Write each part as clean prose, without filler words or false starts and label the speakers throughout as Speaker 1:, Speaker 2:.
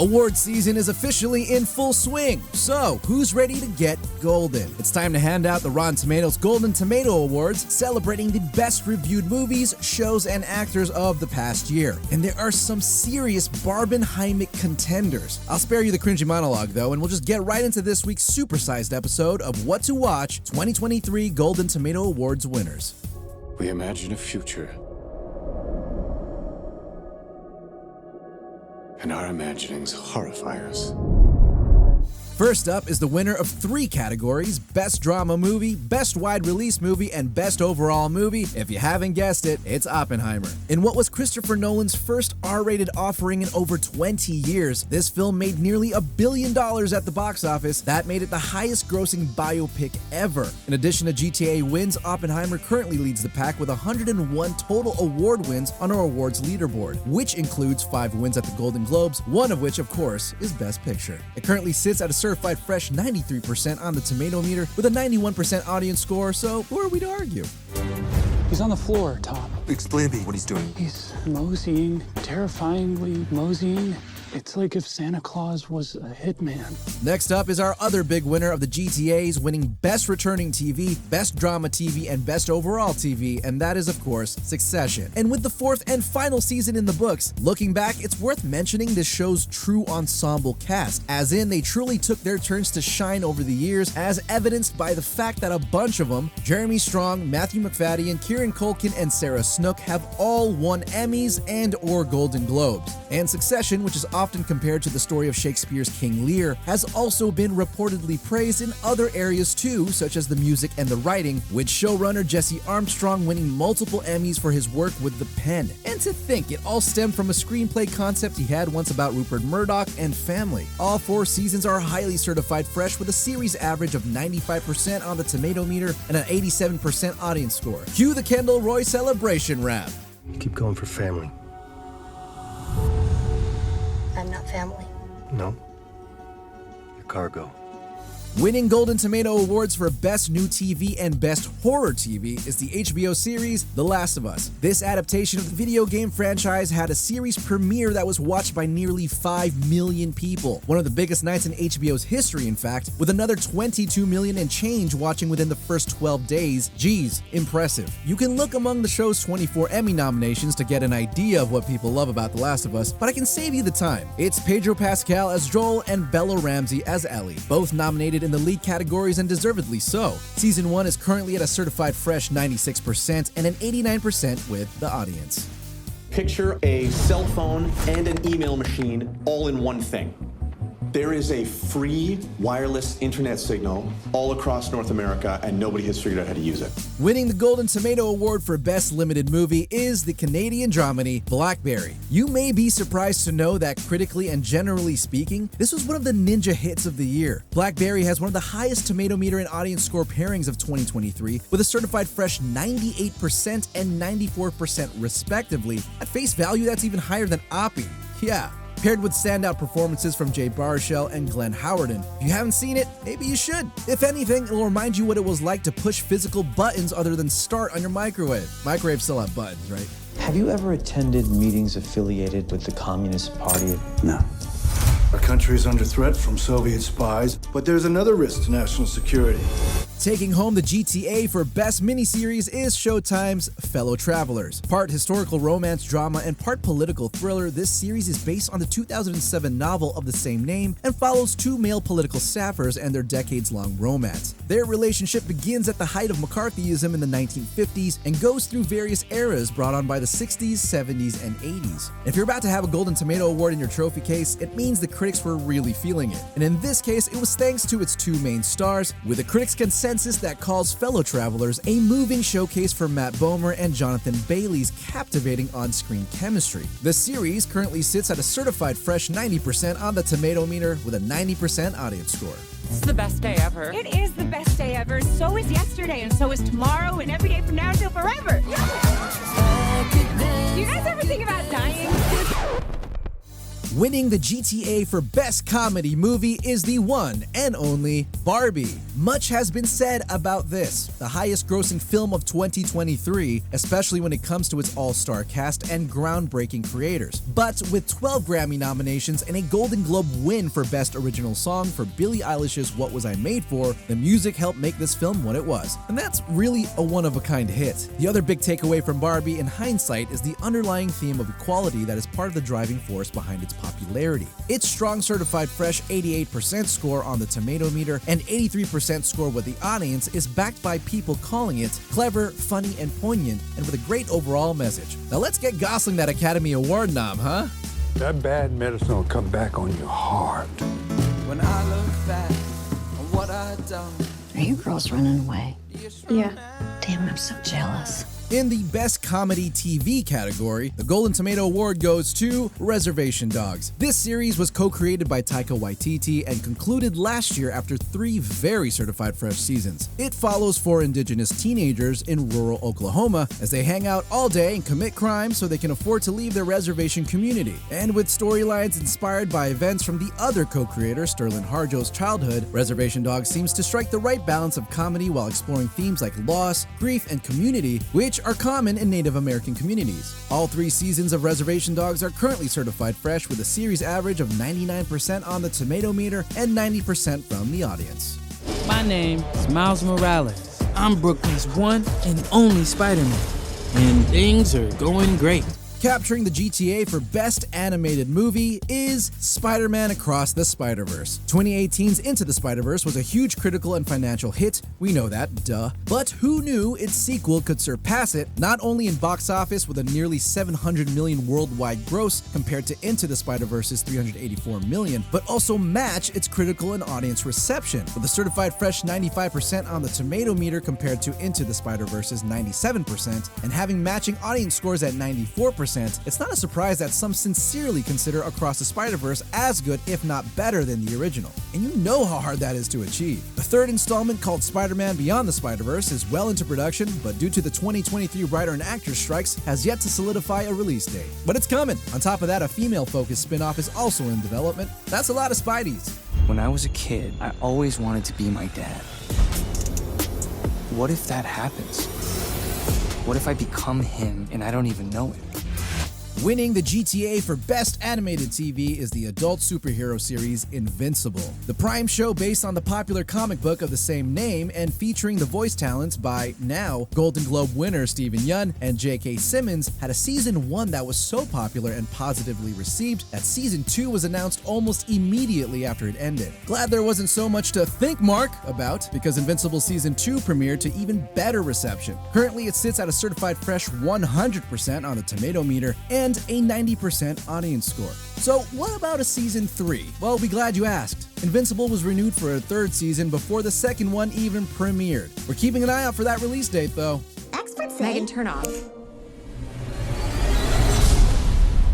Speaker 1: Award season is officially in full swing, so who's ready to get golden? It's time to hand out the Rotten Tomatoes Golden Tomato Awards, celebrating the best reviewed movies, shows, and actors of the past year. And there are some serious Barbenheimer contenders. I'll spare you the cringy monologue though, and we'll just get right into this week's supersized episode of What to Watch 2023 Golden Tomato Awards winners.
Speaker 2: We imagine a future, and our imaginings horrify us.
Speaker 1: First up is the winner of 3 categories: Best Drama Movie, Best Wide Release Movie, and Best Overall Movie. If you haven't guessed it, it's Oppenheimer. In what was Christopher Nolan's first R-rated offering in over 20 years, this film made nearly $1 billion at the box office. That made it the highest grossing biopic ever. In addition to GTA wins, Oppenheimer currently leads the pack with 101 total award wins on our awards leaderboard, which includes 5 wins at the Golden Globes, one of which, of course, is Best Picture. It currently sits at a certified fresh 93% on the tomato meter with a 91% audience score, so who are we to argue?
Speaker 3: He's on the floor, Tom.
Speaker 4: Explain to me what he's doing.
Speaker 3: He's moseying, terrifyingly moseying. It's like if Santa Claus was a hitman.
Speaker 1: Next up is our other big winner of the GTAs, winning Best Returning TV, Best Drama TV, and Best Overall TV, and that is, of course, Succession. And with the 4th and final season in the books, looking back, it's worth mentioning this show's true ensemble cast, as in they truly took their turns to shine over the years, as evidenced by the fact that a bunch of them, Jeremy Strong, Matthew McFadden, Kieran Culkin, and Sarah Snook, have all won Emmys and or Golden Globes. And Succession, which is often compared to the story of Shakespeare's King Lear, has also been reportedly praised in other areas too, such as the music and the writing, with showrunner Jesse Armstrong winning multiple Emmys for his work with the pen. And to think, it all stemmed from a screenplay concept he had once about Rupert Murdoch and family. All 4 seasons are highly certified fresh with a series average of 95% on the tomato meter and an 87% audience score. Cue the Kendall Roy celebration rap.
Speaker 4: Keep going for family.
Speaker 5: I'm not family.
Speaker 4: No. Your cargo.
Speaker 1: Winning Golden Tomato Awards for Best New TV and Best Horror TV is the HBO series The Last of Us. This adaptation of the video game franchise had a series premiere that was watched by nearly 5 million people. One of the biggest nights in HBO's history, in fact, with another 22 million and change watching within the first 12 days. Geez, impressive. You can look among the show's 24 Emmy nominations to get an idea of what people love about The Last of Us, but I can save you the time. It's Pedro Pascal as Joel and Bella Ramsey as Ellie, both nominated in the lead categories and deservedly so. Season 1 is currently at a certified fresh 96% and an 89% with the audience.
Speaker 6: Picture a cell phone and an email machine all in one thing. There is a free wireless internet signal all across North America, and nobody has figured out how to use it.
Speaker 1: Winning the Golden Tomato Award for Best Limited Movie is the Canadian dramedy Blackberry. You may be surprised to know that critically and generally speaking, this was one of the ninja hits of the year. Blackberry has one of the highest tomato meter and audience score pairings of 2023, with a certified fresh 98% and 94% respectively. At face value, that's even higher than Oppie. Yeah. Paired with standout performances from Jay Baruchel and Glenn Howerton. If you haven't seen it, maybe you should. If anything, it'll remind you what it was like to push physical buttons other than start on your microwave. Microwaves still have buttons, right?
Speaker 7: Have you ever attended meetings affiliated with the Communist Party?
Speaker 4: No. Our country is under threat from Soviet spies, but there's another risk to national security.
Speaker 1: Taking home the GTA for Best Miniseries is Showtime's Fellow Travelers. Part historical romance drama and part political thriller, this series is based on the 2007 novel of the same name and follows 2 male political staffers and their decades-long romance. Their relationship begins at the height of McCarthyism in the 1950s and goes through various eras brought on by the 60s, 70s, and 80s. If you're about to have a Golden Tomato Award in your trophy case, it means the critics were really feeling it. And in this case, it was thanks to its 2 main stars, with the critics' consensus that calls Fellow Travelers a moving showcase for Matt Bomer and Jonathan Bailey's captivating on-screen chemistry. The series currently sits at a certified fresh 90% on the tomato meter with a 90% audience score.
Speaker 8: It's the best day ever.
Speaker 5: It is the best day ever. So is yesterday, and so is tomorrow, and every day from now until forever. Do you guys ever think about dying?
Speaker 1: Winning the GTA for Best Comedy Movie is the one and only Barbie. Much has been said about this, the highest grossing film of 2023, especially when it comes to its all-star cast and groundbreaking creators. But with 12 Grammy nominations and a Golden Globe win for Best Original Song for Billie Eilish's What Was I Made For, the music helped make this film what it was. And that's really a one-of-a-kind hit. The other big takeaway from Barbie in hindsight is the underlying theme of equality that is part of the driving force behind its popularity. Its strong certified fresh 88% score on the tomato meter and 83% score with the audience is backed by people calling it clever, funny, and poignant, and with a great overall message. Now let's get Gosling that Academy Award nom, huh?
Speaker 8: That bad medicine will come back on you hard.
Speaker 9: When I look back on what I've done.
Speaker 10: Are you girls running away?
Speaker 5: Yeah.
Speaker 10: Damn, I'm so jealous.
Speaker 1: In the Best Comedy TV category, the Golden Tomato Award goes to Reservation Dogs. This series was co-created by Taika Waititi and concluded last year after 3 very certified fresh seasons. It follows 4 indigenous teenagers in rural Oklahoma as they hang out all day and commit crimes so they can afford to leave their reservation community. And with storylines inspired by events from the other co-creator, Sterling Harjo's childhood, Reservation Dogs seems to strike the right balance of comedy while exploring themes like loss, grief, and community, which are common in Native American communities. All 3 seasons of Reservation Dogs are currently certified fresh with a series average of 99% on the tomato meter and 90% from the audience.
Speaker 11: My name is Miles Morales. I'm Brooklyn's one and only Spider-Man, and things are going great.
Speaker 1: Capturing the GTA for Best Animated Movie is Spider-Man Across the Spider-Verse. 2018's Into the Spider-Verse was a huge critical and financial hit, we know that, duh. But who knew its sequel could surpass it, not only in box office with a nearly $700 million worldwide gross compared to Into the Spider-Verse's $384 million, but also match its critical and audience reception, with a certified fresh 95% on the tomato meter compared to Into the Spider-Verse's 97%, and having matching audience scores at 94%. It's not a surprise that some sincerely consider Across the Spider-Verse as good, if not better, than the original. And you know how hard that is to achieve. The 3rd installment, called Spider-Man Beyond the Spider-Verse, is well into production, but due to the 2023 writer and actor strikes, has yet to solidify a release date. But it's coming. On top of that, a female-focused spin-off is also in development. That's a lot of Spideys.
Speaker 7: When I was a kid, I always wanted to be my dad. What if that happens? What if I become him and I don't even know it?
Speaker 1: Winning the GTA for Best Animated TV is the adult superhero series Invincible. The Prime show, based on the popular comic book of the same name and featuring the voice talents by now Golden Globe winner Steven Yeun and J.K. Simmons, had a season 1 that was so popular and positively received that season 2 was announced almost immediately after it ended. Glad there wasn't so much to think, Mark, about, because Invincible season 2 premiered to even better reception. Currently, it sits at a certified fresh 100% on the tomato meter and a 90% audience score. So what about a season 3? Well, we're glad you asked. Invincible was renewed for a 3rd season before the 2nd one even premiered. We're keeping an eye out for that release date, though.
Speaker 5: Experts say. Megan, turn off.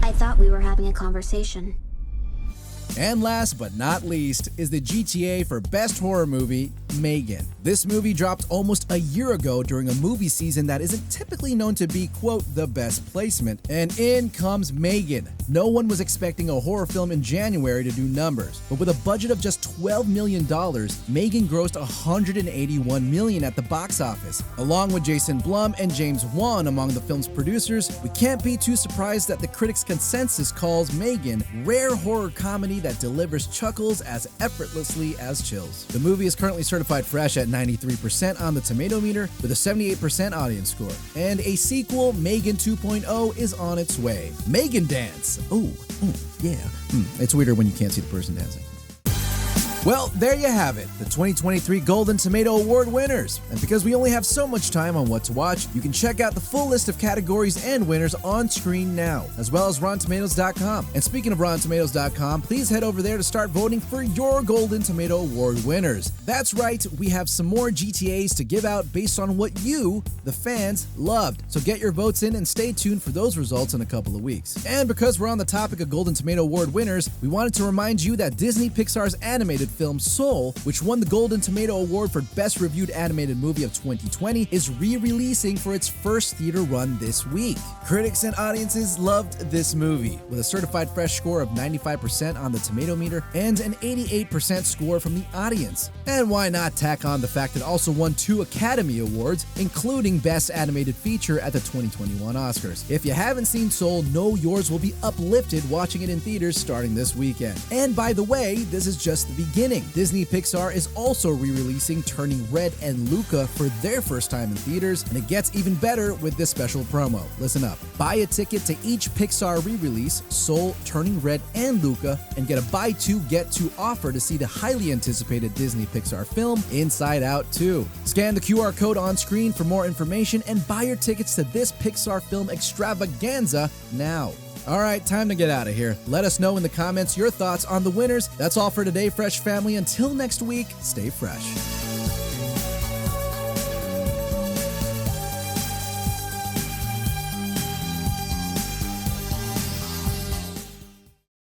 Speaker 10: I thought we were having a conversation.
Speaker 1: And last but not least is the GTA for Best Horror Movie, Megan. This movie dropped almost a year ago during a movie season that isn't typically known to be, quote, the best placement. And in comes Megan. No one was expecting a horror film in January to do numbers, but with a budget of just $12 million, Megan grossed $181 million at the box office. Along with Jason Blum and James Wan among the film's producers, we can't be too surprised that the critics' consensus calls Megan rare horror comedy that delivers chuckles as effortlessly as chills. The movie is currently certified fresh at 93% on the tomato meter with a 78% audience score. And a sequel, Megan 2.0, is on its way. Megan Dance. Oh, yeah. It's weirder when you can't see the person dancing. Well, there you have it, the 2023 Golden Tomato Award winners. And because we only have so much time on what to watch, you can check out the full list of categories and winners on screen now, as well as RottenTomatoes.com. And speaking of RottenTomatoes.com, please head over there to start voting for your Golden Tomato Award winners. That's right, we have some more GTAs to give out based on what you, the fans, loved. So get your votes in and stay tuned for those results in a couple of weeks. And because we're on the topic of Golden Tomato Award winners, we wanted to remind you that Disney Pixar's animated film Soul, which won the Golden Tomato Award for Best Reviewed Animated Movie of 2020, is re-releasing for its first theater run this week. Critics and audiences loved this movie, with a certified fresh score of 95% on the tomato meter and an 88% score from the audience. And why not tack on the fact it also won 2 Academy Awards, including Best Animated Feature at the 2021 Oscars. If you haven't seen Soul, know yours will be uplifted watching it in theaters starting this weekend. And by the way, this is just the beginning. Disney Pixar is also re-releasing Turning Red and Luca for their first time in theaters, and it gets even better with this special promo. Listen up. Buy a ticket to each Pixar re-release, Soul, Turning Red, and Luca, and get a buy 2 get 2 offer to see the highly anticipated Disney Pixar film Inside Out 2. Scan the QR code on screen for more information and buy your tickets to this Pixar film extravaganza now. All right, time to get out of here. Let us know in the comments your thoughts on the winners. That's all for today, Fresh Family. Until next week, stay fresh.